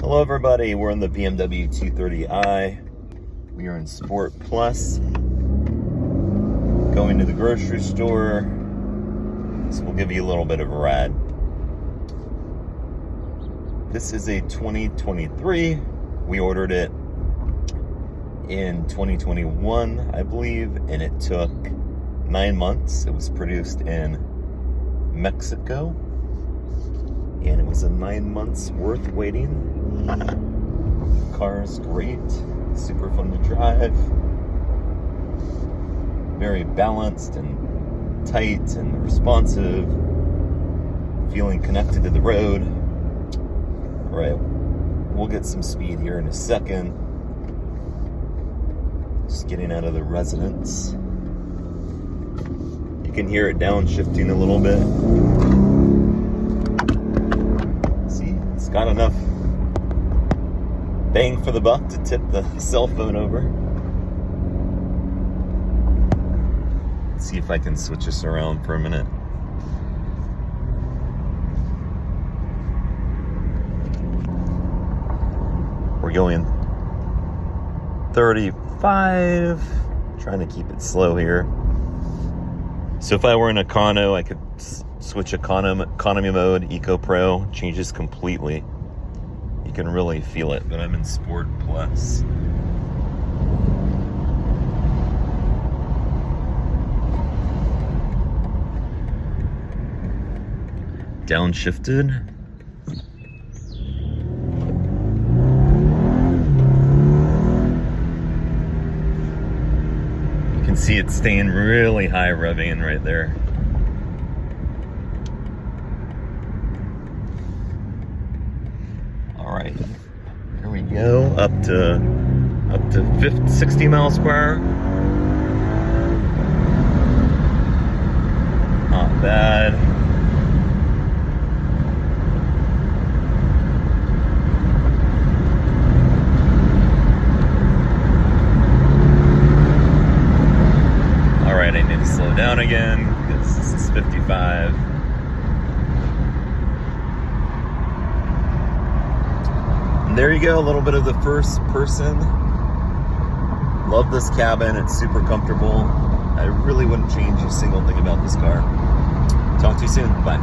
Hello everybody, we're in the BMW 230i. We are in Sport Plus, going to the grocery store, so we'll give you a little bit of a ride. This is a 2023. We ordered it in 2021, I believe, and it took 9 months. It was produced in Mexico, and it was a 9 months worth waiting. The car is great, super fun to drive, very balanced and tight and responsive, feeling connected to the road. All right, we'll get some speed here in a second. Just getting out of the residence. You can hear it downshifting a little bit. See, it's got enough bang for the buck to tip the cell phone over. Let's see if I can switch this around for a minute. We're going 35, trying to keep it slow here. So if I were in Econo, I could switch economy mode, Eco Pro, changes completely. You can really feel it, but I'm in Sport Plus. Downshifted. You can see it staying really high revving right there. All right, here we go, up to 60 miles per hour. Not bad. All right, I need to slow down again because this is 55. There you go, a little bit of the first person. Love this cabin, it's super comfortable. I really wouldn't change a single thing about this car. Talk to you soon, bye.